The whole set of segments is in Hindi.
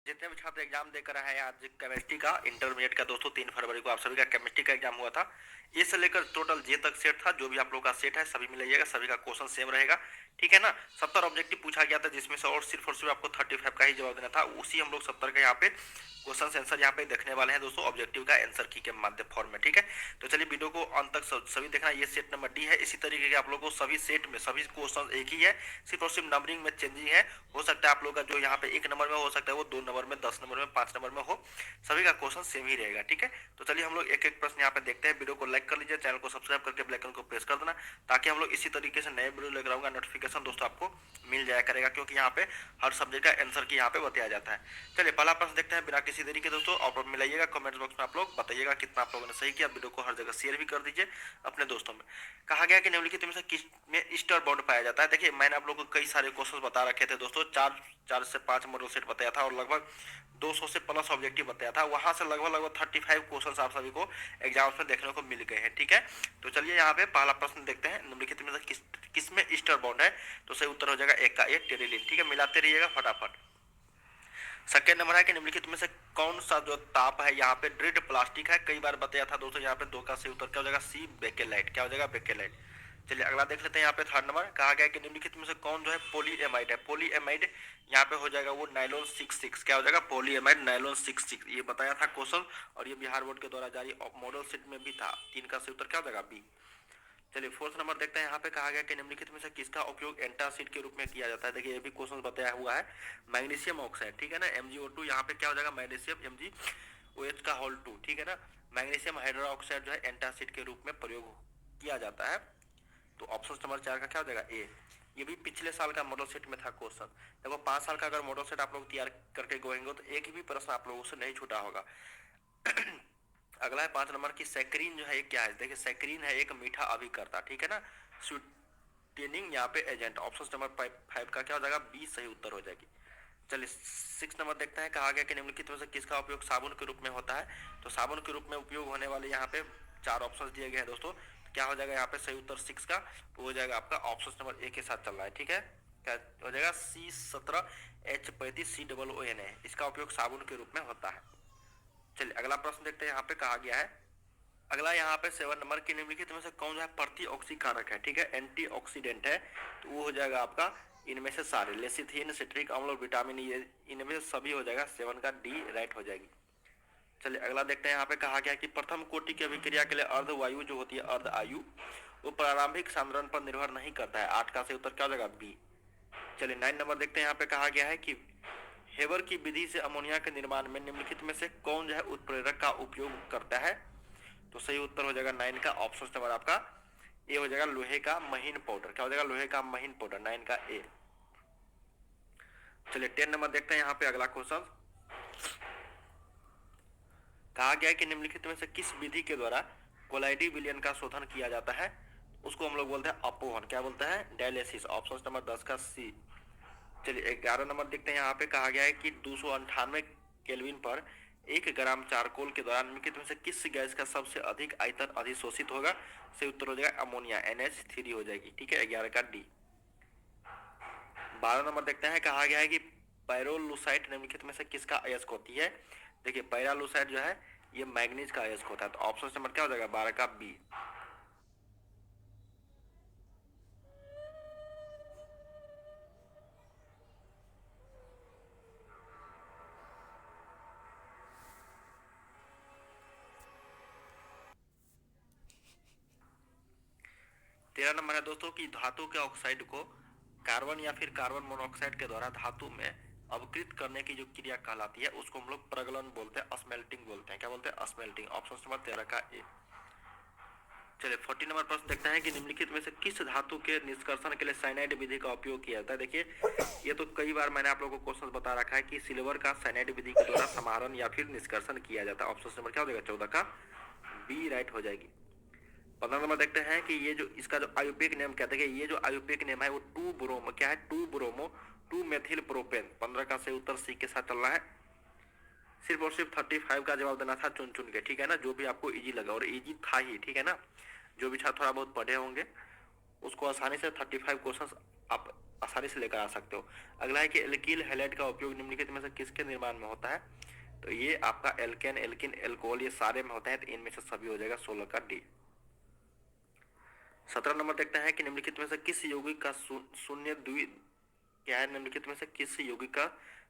जितने भी छात्र एग्जाम देकर आए हैं आज केमिस्ट्री का इंटरमीडिएट का दोस्तों 3 फरवरी को आप सभी का केमिस्ट्री का एग्जाम हुआ था। ए से लेकर टोटल जे तक सेट था, जो भी आप लोग का सेट है सभी में लीजिएगा, सभी का क्वेश्चन सेम रहेगा, ठीक है ना। 70 ऑब्जेक्टिव पूछा गया था, जिसमें से और सिर्फ आपको 35 का ही जवाब देना था। उसी हम लोग 70 का यहाँ पे क्वेश्चन आंसर यहाँ पे देखने वाले हैं दोस्तों, ऑब्जेक्टिव का आंसर की के माध्यम फॉर्म में, ठीक है। तो चलिए वीडियो को अंत तक सभी देखना। ये सेट नंबर डी है। इसी तरीके के आप लोगों को सभी सेट में सभी क्वेश्चन एक ही है, सिर्फ और सिर्फ नंबरिंग में चेंजिंग है। हो सकता है आप लोग का जो यहाँ पे 1 नंबर में हो सकता है वो 2 नंबर में, 10 नंबर में, 5 नंबर में हो, सभी का क्वेश्चन सेम ही रहेगा, ठीक है। तो चलिए हम लोग एक एक प्रश्न यहाँ पे देखते हैं। वीडियो को लाइक कर लीजिए, चैनल को सब्सक्राइब करके बेल आइकन को प्रेस कर देना, ताकि हम लोग इसी तरीके से नए वीडियो लेकर आऊंगा, नोटिफिकेशन दोस्तों आपको मिल जाया करेगा, क्योंकि यहाँ पे हर सब्जेक्ट का आंसर की यहाँ पे बताया जाता है। चलिए पहला प्रश्न देखते हैं बिना किसी देरी के दोस्तों, और मिलाइएगा कमेंट बॉक्स में, आप लोग बताइएगा कितना आप लोगों ने सही किया। वीडियो को हर जगह शेयर भी कर दीजिए अपने दोस्तों में। कहा गया कि निम्नलिखित में से किस में ईस्टर बॉन्ड पाया जाता है। देखिए मैंने आप लोगों को कई सारे क्वेश्चन बता रखे थे दोस्तों, 4 से 5 मॉडल सेट बताया था और लगभग 200 से प्लस ऑब्जेक्टिव बताया था। वहां से लगभग 35 क्वेश्चन आप सभी को एग्जाम्स में देखने को मिल गए हैं, ठीक है। तो चलिए यहाँ पे पहला प्रश्न देखते हैं, निम्नलिखित में से किस में ईस्टर बॉन्ड है। तो सही उत्तर हो जाएगा 1 का 1 टेरिलिन, ठीक है। मिलाते रहिएगा फटाफट। सेकेंड नंबर है कि निम्नलिखित में से कौन सा जो ताप है यहाँ पे ड्रिड प्लास्टिक है। कई बार बताया था दोस्तों, यहाँ पे 2 का सही उत्तर क्या हो जाएगा सी बेकेलाइट, क्या हो जाएगा बेकेलाइट। चलिए अगला देख लेते हैं। यहाँ पे थर्ड नंबर कहा गया कि निम्नलिखित में से कौन जो है पॉलीएमाइड है। पॉलीएमाइड यहाँ पे हो जाएगा वो नाइलॉन 66, क्या हो जाएगा पॉलीएमाइड नाइलॉन 66, ये बताया था क्वेश्चन, और ये बिहार बोर्ड के द्वारा जारी मॉडल सेट में भी था। 3 का सही उत्तर क्या हो जाएगा बी। चलिए फोर्थ नंबर देखते हैं। यहाँ पे कहा गया कि निम्नलिखित में से किसका उपयोग एंटासिड के रूप में किया जाता है। देखिए ये भी क्वेश्चन बताया हुआ है, मैग्नीशियम ऑक्साइड, ठीक है ना, MgO2। यहाँ पे क्या हो जाएगा मैग्नीशियम MgOH का होल 2, ठीक है ना। मैग्नीशियम हाइड्रोक्साइड जो है एंटासिड के रूप में प्रयोग किया जाता है। तो ऑप्शन नंबर 4 का क्या हो जाएगा ए। ये भी पिछले साल का मॉडल सेट में था क्वेश्चन। देखो 5 साल का अगर मॉडल सेट आप लोग तैयार करके गोएंगे तो एक भी प्रश्न आप लोगों से नहीं छूटा होगा। अगला है 5 नंबर की सैकरीन जो है ये क्या है। देखिए सैकरीन है एक मीठा अभिकर्ता, ठीक है ना, स्वीटेनिंग यहाँ पे एजेंट। ऑप्शन नंबर 5 का क्या हो जाएगा बी सही उत्तर हो जाएगी। चलिए 6 नंबर देखते हैं। कहा गया कि निम्नलिखित में से किसका उपयोग साबुन के रूप में होता है। तो साबुन के रूप में उपयोग होने वाले यहाँ पे 4 ऑप्शन दिए गए हैं दोस्तों। तो क्या हो जाएगा यहाँ पे सही उत्तर 6 का, तो हो जाएगा आपका ऑप्शन नंबर ए के साथ चल रहा है, ठीक है। क्या हो जाएगा C17H35COON, इसका उपयोग साबुन के रूप में होता है। चलिए अगला प्रश्न देखते हैं। यहाँ पे कहा गया है, अगला यहाँ पे 7 नंबर की निम्नलिखित में से कौन जो है प्रतिऑक्सीकारक है, ठीक है, एंटीऑक्सीडेंट है। तो वो हो जाएगा आपका इनमें से सारे, लेसिथिन, सिट्रिक अम्ल और विटामिन ए, इनमें से सभी हो जाएगा। 7 का डी राइट हो जाएगी। चलिए अगला देखते हैं। यहाँ पे कहा गया कि प्रथम कोटि की अभिक्रिया के लिए अर्धवायु जो होती है अर्ध आयु, वो प्रारंभिक सांद्रण पर निर्भर नहीं करता है। 8 का सही उत्तर क्या हो जाएगा बी। चलिए 9 नंबर देखते हैं। यहाँ पे कहा गया है कि हेबर की विधि से अमोनिया के निर्माण में निम्नलिखित में से कौन जो है उत्प्रेरक का उपयोग करता है। तो सही उत्तर हो जाएगा 9 का ऑप्शन नंबर आपका ए हो जाएगा लोहे का महीन पाउडर, क्या हो जाएगा लोहे का महीन पाउडर, 9 का ए। चलिए 10 नंबर देखते हैं। यहाँ पे अगला क्वेश्चन कहा गया है कि निम्नलिखित में से किस विधि के द्वारा कोलाइडी विलयन का शोधन किया जाता है। उसको हम लोग बोलते हैं अपोहन, क्या बोलते हैं डायलिसिस। ऑप्शन नंबर 10 का सी। चलिए 11 नंबर देखते हैं। यहाँ पे कहा गया है कि 298 केल्विन पर 1 ग्राम चारकोल के दौरान निम्नलिखित में से किस गैस का सबसे अधिक आयतन अधिशोषित होगा। सही उत्तर हो जाएगा अमोनिया, NH3 हो जाएगी, ठीक है, 11 का डी। 12 नंबर देखते हैं। कहा गया है कि पैरोलुसाइट निम्नलिखित में से किसका अयस्क होती है। देखिए पैरालुसाइट जो है ये मैग्नीज का अयस्क होता है। तो ऑप्शन नंबर क्या हो जाएगा 12 का बी। 13 नंबर है दोस्तों कि धातु के ऑक्साइड को कार्बन या फिर कार्बन मोनोऑक्साइड के द्वारा धातु में अवकृत करने की जो क्रिया कहलाती है उसको हम लोग प्रगलन बोलते हैं, स्मेल्टिंग बोलते हैं, क्या बोलते हैं स्मेल्टिंग। ऑप्शन नंबर 13 का ए। चलिए 40 नंबर प्रश्न देखते हैं कि निम्नलिखित में से किस धातु के निष्कर्षण के लिए साइनाइड विधि का उपयोग किया जाता है। देखिए ये तो कई बार मैंने आप लोगों को क्वेश्चन बता रखा है कि सिल्वर का साइनाइड विधि के द्वारा समाहरण या फिर निष्कर्षण किया जाता है। ऑप्शन नंबर क्या हो जाएगा 14 का बी राइट हो जाएगी। 15 नंबर देखते हैं कि ये जो इसका जो आयुपेक नेम क्या है। ये जो आयुपेक नेम है वो 2 ब्रोमो क्या है 2 ब्रोमो 2 मेथिल प्रोपेन। 15 का सही उत्तर सी के साथ चल रहा है। सिर्फ और सिर्फ 35 का जवाब देना था चुन चुन के, ठीक है ना, जो भी आपको इजी लगा, और इजी था ही, ठीक है ना। जो भी छात्र थोड़ा बहुत पढ़े होंगे उसको आसानी से 35 क्वेश्चन आप आसानी से लेकर आ सकते हो। अगला है कि एल्किल हैलाइड का उपयोग निम्नलिखित में से किसके निर्माण में होता है? तो ये आपका एल्केन, एल्किन, एल्कोहल ये सारे में होता है, तो इनमें से सभी हो जाएगा 16 का डी। 17 नंबर देखते हैं कि निम्नलिखित में से किस यौगिक का शून्य द्वि क्या है? निम्नलिखित में से किस यौगिक का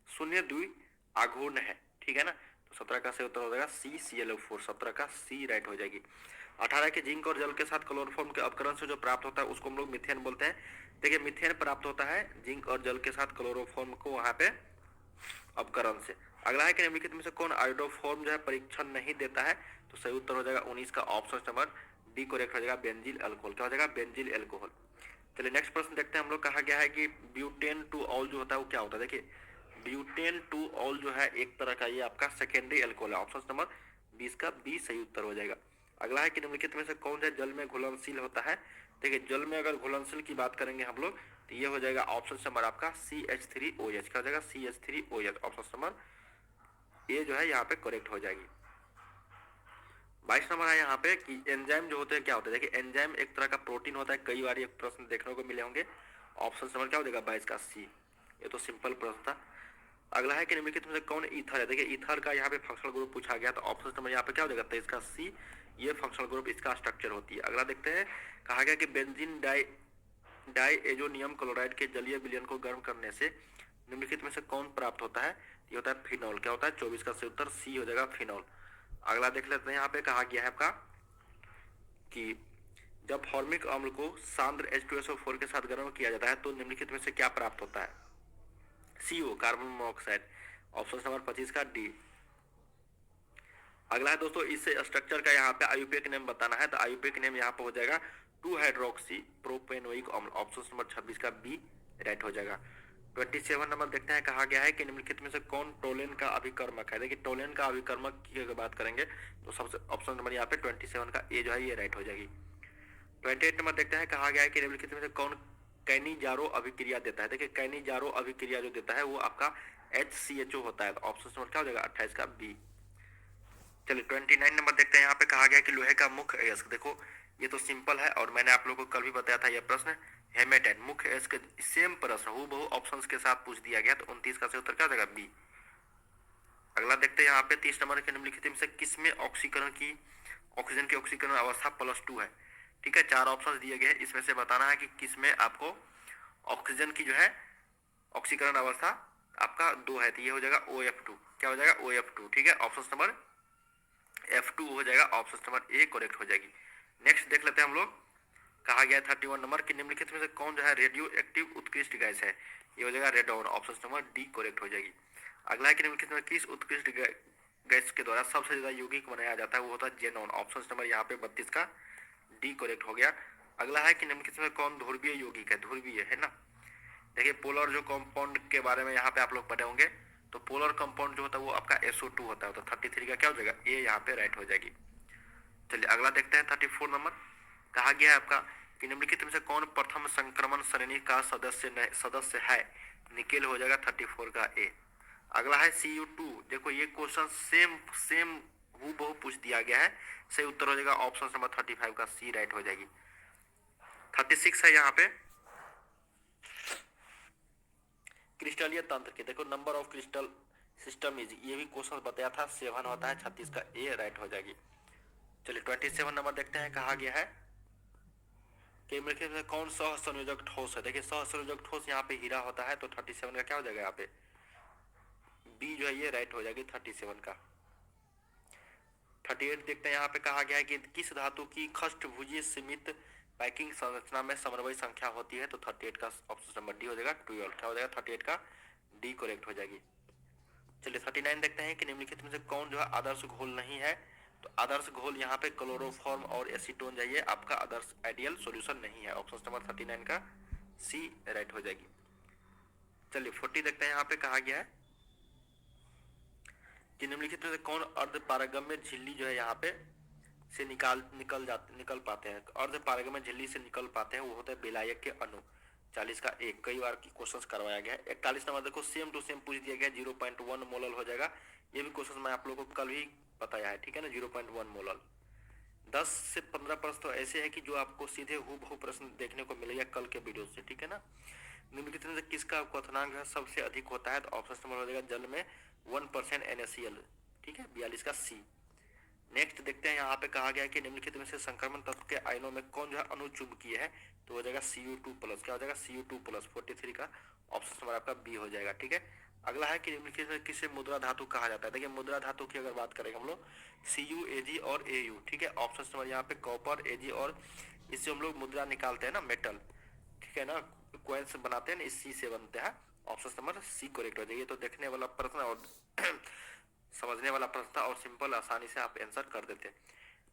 शून्य द्वि आघूर्ण है? ठीक है ना, तो 17 का सही उत्तर हो जाएगा सी, ClO4। 17 का सी राइट हो जाएगी। 18 के जिंक और जल के साथ क्लोरोफॉर्म के अपकरण से जो प्राप्त होता है उसको हम लोग मीथेन बोलते हैं। देखिए मीथेन प्राप्त होता है जिंक और जल के साथ क्लोरोफॉर्म को वहां पे अपकरण से। अगला है कि निम्नलिखित में से कौन आयोडोफॉर्म जो है परीक्षण नहीं देता है? तो सही उत्तर हो जाएगा 19 का ऑप्शन नंबर डी करेक्ट हो जाएगा, बेंजील अल्कोहल। क्या हो जाएगा? बेंजील अल्कोहल। चलिए नेक्स्ट प्रश्न देखते हैं हम लोग। कहा गया है कि ब्यूटेन टू ऑल जो होता है वो क्या होता है? देखिए ब्यूटेन टू ऑल जो है एक तरह का ये आपका सेकेंडरी अल्कोहल है। ऑप्शन नंबर 20 का बी सही उत्तर हो जाएगा। अगला है कि निम्नलिखित में से कौन सा जल में घुलनशील होता है? देखिए जल में अगर घुलनशील की बात करेंगे हम लोग तो ये हो जाएगा ऑप्शन नंबर आपका CH3OH। क्या हो जाएगा? CH3OH। ऑप्शन नंबर ए जो है यहाँ पे करेक्ट हो जाएगी। 22 नंबर है यहाँ पे कि एंजाइम जो होते हैं क्या होते हैं? देखिए एंजाइम एक तरह का प्रोटीन होता है, कई बार ये प्रश्न देखने को मिले होंगे। ऑप्शन नंबर क्या हो जाएगा? 22 का सी। ये तो सिंपल प्रश्न था। अगला है कि निम्नलिखित में से कौन ईथर है? देखिए ईथर का यहाँ पे फंक्शनल ग्रुप पूछा गया, तो ऑप्शन नंबर यहाँ पे क्या हो जाएगा? 23 का सी। ये फंक्शनल ग्रुप इसका स्ट्रक्चर होती है। अगला देखते हैं। कहा गया कि बेंजीन डाइएजोनियम क्लोराइड के जलीय विलयन को गर्म करने से निम्नलिखित में से कौन प्राप्त होता है? ये होता है फिनॉल। क्या होता है? 24 का सही उत्तर सी हो जाएगा, फिनॉल। अगला देख लेते हैं। यहाँ पे कहा गया है आपका कि जब फॉर्मिक अम्ल को सांद्र H2SO4 के साथ गर्म किया जाता है तो निम्नलिखित में से क्या प्राप्त होता है? CO, carbon monoxide. Option number 25 का डी। अगला है दोस्तों, इस स्ट्रक्चर का यहाँ पे आयुपेक नेम बताना है, तो आयुपेक नेम यहाँ पे हो जाएगा 2 हाइड्रोक्सी प्रोपेनोइक अम्ल। ऑप्शन नंबर 26 का बी राइट हो जाएगा। 27 नंबर देखते हैं। कहा गया है कि निम्नलिखित में से कौन टोलेन का अभिकर्मक है? देखिए टोलेन का अभिकर्मक की अगर बात करेंगे तो सबसे ऑप्शन नंबर यहाँ पे 27 का ए जो है ये राइट हो जाएगी। 28 नंबर देखते हैं। कहा गया है कि निम्नलिखित में से कौन कैनिजारो अभिक्रिया देता है? देखिए कैनिजारो अभिक्रिया जो देता है वो आपका HCHO होता है, तो ऑप्शन नंबर क्या हो जाएगा? 28 का बी। चलिए 29 नंबर देखते हैं। यहाँ पे कहा गया कि लोहे का मुख्य अयस्क, देखो ये तो सिंपल है और मैंने आप लोगों को कल भी बताया था यह प्रश्न। हेमेटाइट मुख्य अयस्क सेम प्रश्न हूबहू ऑप्शंस के साथ पूछ दिया गया, तो 29 का सही उत्तर क्या हो जाएगा? बी। अगला देखते हैं यहाँ पे 30 नंबर के निम्नलिखित में से किसमें ऑक्सीजन की ऑक्सीकरण अवस्था +2 है? ठीक है, 4 ऑप्शन दिए गए, इसमें से बताना है कि किसमें आपको ऑक्सीजन की जो है ऑक्सीकरण अवस्था आपका 2 है, तो ये हो जाएगा OF2। क्या हो जाएगा? OF2। ठीक है, ऑप्शन नंबर F2 हो जाएगा, ऑप्शन नंबर ए करेक्ट हो जाएगी। नेक्स्ट देख लेते हैं हम लोग। कहा गया 31 नंबर की निम्नलिखित में से कौन जो है रेडियो एक्टिव उत्कृष्ट गैस है? ये हो जाएगा radon. Option number D correct हो जाएगी। अगला है कि निम्नलिखित में किस उत्कृष्ट गैस के द्वारा सबसे ज्यादा यौगिक बनाया जाता है? वो होता है जेनॉन। ऑप्शन नंबर यहाँ पे 32 का डी करेक्ट हो गया। अगला है कि निम्नलिखित में कौन ध्रुवीय यौगिक है? ध्रुवीय है ना। देखिए पोलर जो कंपाउंड के बारे में यहाँ पे आप लोग पढ़े होंगे, तो पोलर कंपाउंड जो होता है वो आपका SO2 होता है, तो 33 का क्या हो जाएगा? ए यहाँ पे राइट हो जाएगी। चलिए अगला देखते हैं 34 नंबर। कहा गया है आपका कि निम्नलिखित में से कौन प्रथम संक्रमण श्रेणी का सदस्य है? निकेल हो जाएगा 34 का ए। अगला है CU2। देखो ये क्वेश्चन सेम सेम हूबहू पूछ दिया गया है, सही उत्तर हो जाएगा ऑप्शन नंबर 35 का सी राइट हो जाएगी। 36 है यहाँ पे क्रिस्टलीय तंत्र के, देखो number of crystal system is, ये भी क्वेश्चन बताया था, 7 होता है, 36 का ए राइट हो जाएगी। चलिए 27 नंबर देखते हैं। कहा गया है कि निम्नलिखित में कौन सह संयोजक ठोस है? देखिए सह संयोजक ठोस यहाँ पे हीरा होता है, तो 37 का क्या हो जाएगा? यहाँ पे बी जो है ये राइट हो जाएगी 37 का। 38 देखते हैं। यहाँ पे कहा गया है कि किस धातु की खष्टभुजीय सीमित पैकिंग संरचना में समन्वय संख्या होती है? तो 38 का ऑप्शन नंबर डी हो जाएगा 12। क्या हो जाएगा? 38 का डी करेक्ट हो जाएगी। चलिए 39 देखते हैं कि निम्नलिखित में से कौन जो है आदर्श घोल नहीं है? तो आदर्श घोल यहाँ पे क्लोरोफॉर्म और एसीटोन जाइए, आपका आदर्श आइडियल सॉल्यूशन नहीं है। ऑप्शन नंबर 39 का सी राइट हो जाएगी। चलिए 40 देखते हैं। यहाँ पे कहा गया है कि निम्नलिखित में से कौन अर्धपारगम्य झिल्ली जो है यहाँ पे से निकल पाते हैं? अर्धपारगम्य झिल्ली से निकल पाते हैं वो होता है विलायक के अणु। 40 का एक, कई बार की क्वेश्चन करवाया गया है। 41 नंबर देखो सेम टू सेम पूछ दिया गया, 0.1 मोलल हो जाएगा। ये भी क्वेश्चन मैं आप लोगों को कल ही बताया है, ठीक है ना, 0.1 मोलल। 10 से 15 प्रश्न तो ऐसे है कि जो आपको सीधे हूबहू प्रश्न देखने को मिलेगा कल के वीडियो से, ठीक है ना। निम्नलिखित में से किसका क्वथनांक है सबसे अधिक होता है? तो ऑप्शन नंबर हो जाएगा जल में 1% NaCl, ठीक है, 42 का सी। नेक्स्ट देखते हैं यहाँ पे कहा गया है कि निम्नलिखित में से संक्रमण तत्व के आयनों में कौन जो है अणुचुंबकीय है? तो हो जाएगा Cu2+। क्या हो जाएगा? Cu2+, 43 का ऑप्शन नंबर आपका बी हो जाएगा, ठीक है। अगला है कि निम्नलिखित में किसे मुद्रा धातु कहा जाता है? देखिए मुद्रा धातु की अगर बात करेंगे हम लोग Cu, Ag और Au, ठीक है। ऑप्शन नंबर यहाँ पे कॉपर, Ag और इससे हम लोग मुद्रा निकालते हैं ना, मेटल, ठीक है ना, कॉइन्स बनाते हैं ना, इसी से बनते हैं। ऑप्शन नंबर सी करेक्ट हो जाएगी। तो देखने वाला प्रश्न और समझने वाला प्रश्न था और सिंपल आसानी से आप आंसर कर देते।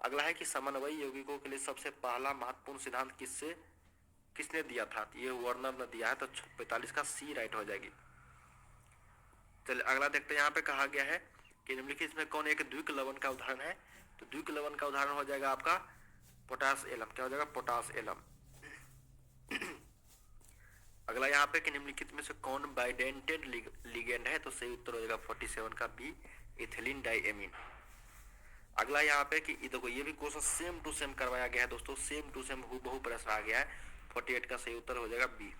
अगला है कि समन्वयी यौगिकों के लिए सबसे पहला महत्वपूर्ण सिद्धांत किसने दिया था? ये वर्नर ने दिया है, तो 45 का सी राइट हो जाएगी। चलिए अगला देखते हैं। यहाँ पे कहा गया है कि निम्नलिखित में कौन एक द्विक लवण का उदाहरण है? तो द्विक लवण का उदाहरण हो जाएगा आपका पोटास एलम। क्या हो जाएगा? Potash alum. अगला यहाँ पे कि निम्नलिखित में से कौन बाइडेंटेड लिगेंड है? तो सही उत्तर हो जाएगा 47 का बी, इथिलीन डाइएमीन। अगला यहाँ पे कि देखो ये भी क्वेश्चन सेम टू सेम करवाया गया है दोस्तों, सेम टू सेम हूबहू प्रश्न आ गया है। 48 का सही उत्तर हो जाएगा बी।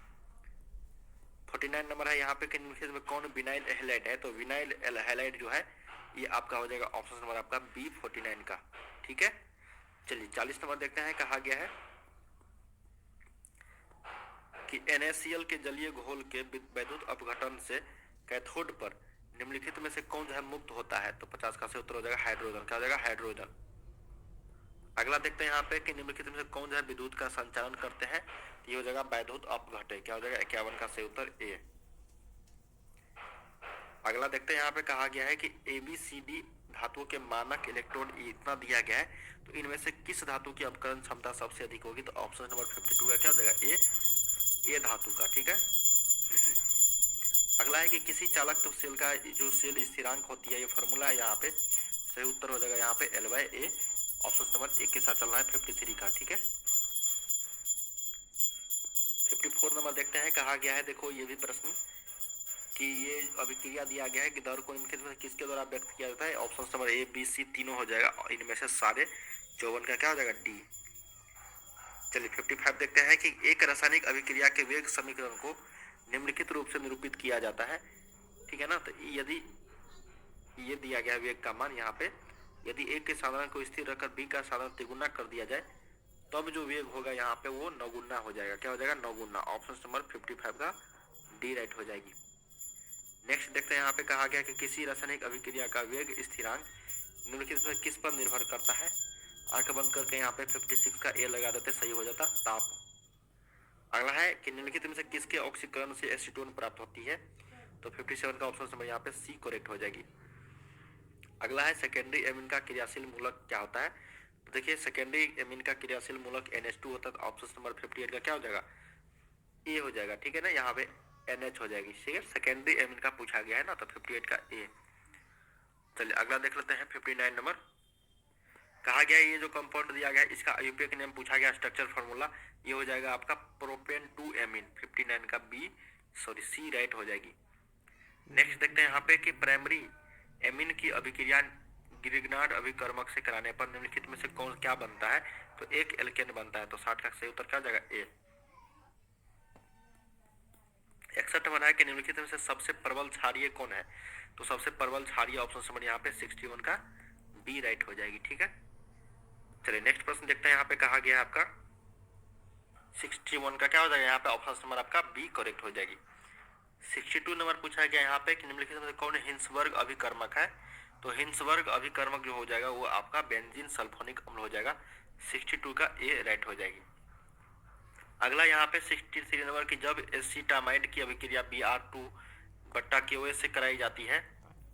49 नंबर है यहाँ पे कि निम्नलिखित में कौन विनाइल हैलाइड है? तो विनाइल हैलाइड जो है ये आपका हो जाएगा ऑप्शन नंबर आपका बी 49 का, ठीक है। चलिए 40 नंबर देखते हैं। कहा गया है कि NaCl के जलीय घोल के वैद्युत अपघटन से कैथोड पर निम्नलिखित में से कौन जो है मुक्त होता है? तो 50 का सही उत्तर हो जाएगा हाइड्रोजन। क्या हो जाएगा? हाइड्रोजन। अगला देखते हैं यहाँ पे कि निम्नलिखित में से कौन जो है विद्युत का संचालन करते हैं? तो ये हो जाएगा वैद्युत अपघटय। क्या हो जाएगा? 51 का सही उत्तर ए। अगला देखते हैं यहाँ पे कहा गया है कि ABCD धातुओं के मानक इलेक्ट्रोड इतना दिया गया है, तो इनमें से किस धातु की अपकरण क्षमता सबसे अधिक होगी? तो ऑप्शन नंबर 52 का क्या हो जाएगा? ए धातु का, ठीक है। अगला है कि किसी चालक तो सेल का जो सेल स्थिरांक होती है, ये फॉर्मूला है यहाँ पे, सही उत्तर हो जाएगा यहाँ पे L/A। ऑप्शन नंबर एक के साथ चलना है 53 का, ठीक है। 54 नंबर देखते हैं। कहा गया है देखो ये भी प्रश्न कि ये अभिक्रिया दिया गया है कि दर को निम्नलिखित में किसके द्वारा व्यक्त किया जाता है? ऑप्शन नंबर ए, बी, सी तीनों हो जाएगा, और इनमें से सारे 54 का क्या हो जाएगा? डी। चलिए 55 देखते हैं कि एक रासायनिक अभिक्रिया के वेग समीकरण को निम्नलिखित रूप से निरूपित किया जाता है, ठीक है ना। तो यदि ये दिया गया वेग का मान यहाँ पे, यदि ए के साधारण को स्थिर रखकर बी का साधारण तिगुना कर दिया जाए तब जो वेग होगा यहाँ पे वो नौगुना हो जाएगा। क्या हो जाएगा? नौगुना। ऑप्शन नंबर 55 का डी राइट हो जाएगी। नेक्स्ट देखते हैं। यहाँ पे कहा गया कि किसी रासायनिक अभिक्रिया का वेग स्थिरांक निम्नलिखित में किस पर निर्भर करता है? आंख बंद करके यहाँ पे 56 का ए लगा देते, सही हो जाता ताप। अगला है कि निम्नलिखित में से किसके ऑक्सीकरण से एसीटोन प्राप्त होती है? तो 57 का ऑप्शन नंबर यहाँ पे सी करेक्ट हो जाएगी। अगला है सेकेंडरी एमीन का क्रियाशील मूलक क्या होता है? तो देखिए सेकेंडरी एमीन का क्रियाशील मूलक NH2 होता है, तो ऑप्शन नंबर 58 का क्या हो जाएगा? ए हो जाएगा, ठीक है ना। यहाँ पे NH हो जाएगी, ठीक है। सेकेंडरी एमीन का पूछा गया है ना, तो 58 का ए। चलिए अगला देख लेते हैं 59 नंबर। कहा गया ये जो कंपाउंड दिया गया है इसका IUPAC नेम पूछा गया, स्ट्रक्चर फॉर्मूला ये हो जाएगा आपका प्रोपेन 2 एमीन। 59 का बी सी राइट हो जाएगी। नेक्स्ट देखते हैं यहाँ पे कि प्राइमरी एमीन की अभिक्रिया ग्रिग्नार्ड अभिकर्मक से कराने पर निम्नलिखित में से कौन क्या बनता है? तो एक एल्केन बनता है, तो 60 का सही उत्तर क्या हो जाएगा? ए। 61 नंबर है कि निम्नलिखित में से सबसे प्रबल क्षारीय कौन है? तो सबसे प्रबल क्षारीय ऑप्शन नंबर यहाँ पे 61 का बी राइट हो जाएगी, ठीक है। चलिए नेक्स्ट प्रश्न देखते हैं। यहाँ पे कहा गया है आपका 61 का क्या हो जाएगा? यहाँ पे ऑप्शन नंबर आपका बी करेक्ट हो जाएगी। 62 नंबर पूछा गया यहाँ पे कि निम्नलिखित में कौन हिंसवर्ग अभिकर्मक है? तो हिंसवर्ग अभिकर्मक जो हो जाएगा वो आपका बेंजीन सल्फोनिक अम्ल हो जाएगा। 62 का ए राइट हो जाएगी। अगला यहाँ पे 63 नंबर की जब एसीटामाइड की अभिक्रिया Br2 बट्टा KOH से कराई जाती है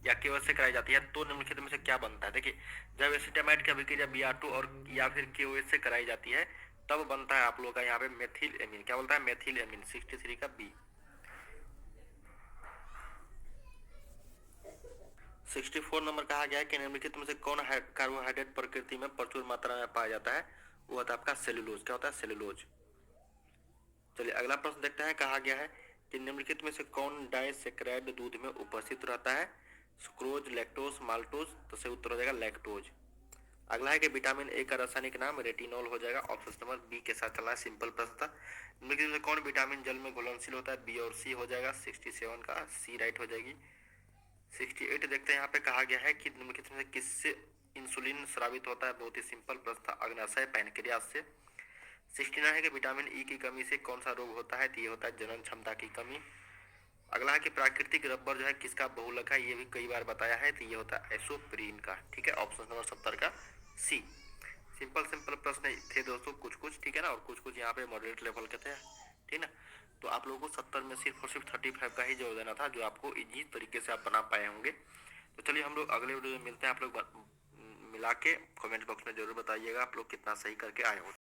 या KOH से कराई जाती है तो निम्नलिखित में से क्या बनता है? देखिए जब एसीटामाइड की अभिक्रिया Br2 और या फिर KOH से कराई जाती है तब बनता है आप लोगों का यहाँ पे मेथिल एमीन। क्या बोलता है? Methyl amine. 63 का बी। 64 नंबर कहा गया है कि निम्नलिखित में से कौन कार्बोहाइड्रेट प्रकृति में प्रचुर मात्रा में पाया जाता है? वो होता है आपका सेलुलोज। क्या होता है? सेलुलोज। चलिए अगला प्रश्न देखते हैं। कहा गया है कि निम्नलिखित में से कौन डाइसैकेराइड दूध में उपस्थित रहता है? सुक्रोज, लैक्टोज, माल्टोज, तो सही उत्तर हो जाएगा लैक्टोज। अगला है कि विटामिन ए का रासायनिक नाम रेटिनॉल हो जाएगा। ऑप्शन नंबर बी के साथ चलना है, सिंपल प्रश्न था। निम्नलिखित में से कौन विटामिन जल में घुलनशील होता है? बी और सी हो जाएगा। 67 का सी राइट हो जाएगी। 68 देखते हैं, यहाँ पे कहा गया है कि निम्नलिखित में से किससे इंसुलिन स्रावित होता है? बहुत ही सिंपल प्रश्न था, अग्नाशय पैनक्रियास से। 69 है कि विटामिन ई की कमी से कौन सा रोग होता है? तो ये होता है जनन क्षमता की कमी। अगला है कि प्राकृतिक रबर जो है किसका बहुलक है? ये भी कई बार बताया है, तो ये होता है एसोप्रीन का। ठीक है, ऑप्शन नंबर 70 का सी। सिंपल सिंपल प्रश्न थे दोस्तों कुछ कुछ, ठीक है ना, और कुछ कुछ यहाँ पे मॉडरेट लेवल के थे, ठीक ना। तो आप लोगों को 70 में सिर्फ और सिर्फ 35 का ही जवाब देना था, जो आपको इजी तरीके से आप बना पाए होंगे। तो चलिए हम लोग अगले वीडियो में मिलते हैं। आप लोग मिला के कमेंट बॉक्स में जरूर बताइएगा आप लोग कितना सही करके आए हो।